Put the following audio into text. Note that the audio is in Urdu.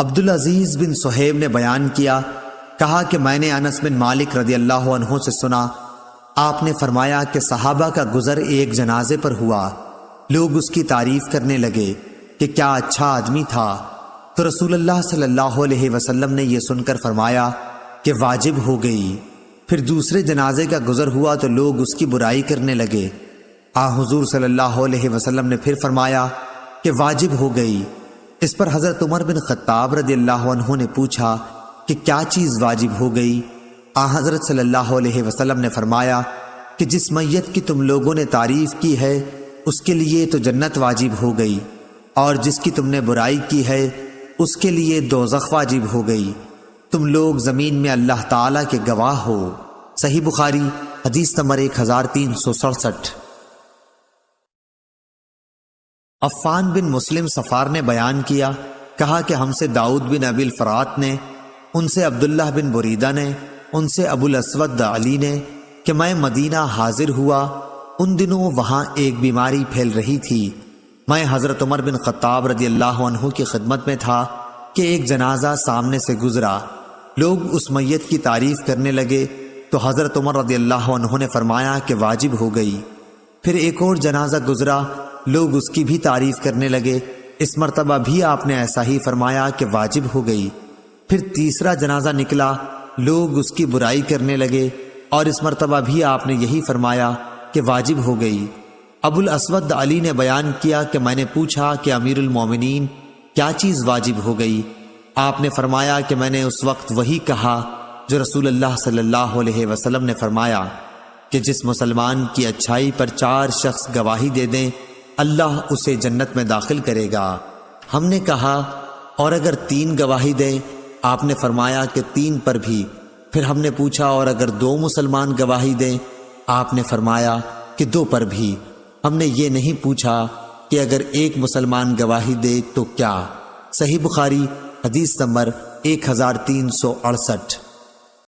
عبدالعزیز بن صہیب نے بیان کیا، کہا کہ میں نے انس بن مالک رضی اللہ عنہ سے سنا، آپ نے فرمایا کہ صحابہ کا گزر ایک جنازے پر ہوا، لوگ اس کی تعریف کرنے لگے کہ کیا اچھا آدمی تھا، تو رسول اللہ صلی اللہ علیہ وسلم نے یہ سن کر فرمایا کہ واجب ہو گئی۔ پھر دوسرے جنازے کا گزر ہوا تو لوگ اس کی برائی کرنے لگے، حضور صلی اللہ علیہ وسلم نے پھر فرمایا کہ واجب ہو گئی۔ اس پر حضرت عمر بن خطاب رضی اللہ عنہ نے پوچھا کہ کیا چیز واجب ہو گئی؟ حضرت صلی اللہ علیہ وسلم نے فرمایا کہ جس میت کی تم لوگوں نے تعریف کی ہے اس کے لیے تو جنت واجب ہو گئی، اور جس کی تم نے برائی کی ہے اس کے لیے دوزخ واجب ہو گئی۔ تم لوگ زمین میں اللہ تعالیٰ کے گواہ ہو۔ صحیح بخاری حدیث نمبر 1367۔ عفان بن مسلم صفار نے بیان کیا، کہا کہ ہم سے داؤد بن ابی الفرات نے، ان سے عبداللہ بن بریدہ نے، ان سے ابو الاسود علی نے کہ میں مدینہ حاضر ہوا، ان دنوں وہاں ایک بیماری پھیل رہی تھی۔ میں حضرت عمر بن خطاب رضی اللہ عنہ کی خدمت میں تھا کہ ایک جنازہ سامنے سے گزرا، لوگ اس میت کی تعریف کرنے لگے تو حضرت عمر رضی اللہ عنہ نے فرمایا کہ واجب ہو گئی۔ پھر ایک اور جنازہ گزرا، لوگ اس کی بھی تعریف کرنے لگے، اس مرتبہ بھی آپ نے ایسا ہی فرمایا کہ واجب ہو گئی۔ پھر تیسرا جنازہ نکلا، لوگ اس کی برائی کرنے لگے، اور اس مرتبہ بھی آپ نے یہی فرمایا کہ واجب ہو گئی۔ ابو الاسود علی نے بیان کیا کہ میں نے پوچھا کہ امیر المومنین کیا چیز واجب ہو گئی؟ آپ نے فرمایا کہ میں نے اس وقت وہی کہا جو رسول اللہ صلی اللہ علیہ وسلم نے فرمایا کہ جس مسلمان کی اچھائی پر 4 شخص گواہی دے دیں اللہ اسے جنت میں داخل کرے گا۔ ہم نے کہا اور اگر 3 گواہی دیں؟ آپ نے فرمایا کہ 3 پر بھی۔ پھر ہم نے پوچھا اور اگر 2 مسلمان گواہی دیں؟ آپ نے فرمایا کہ 2 پر بھی۔ ہم نے یہ نہیں پوچھا کہ اگر 1 مسلمان گواہی دے تو کیا؟ صحیح بخاری حدیث نمبر 1368۔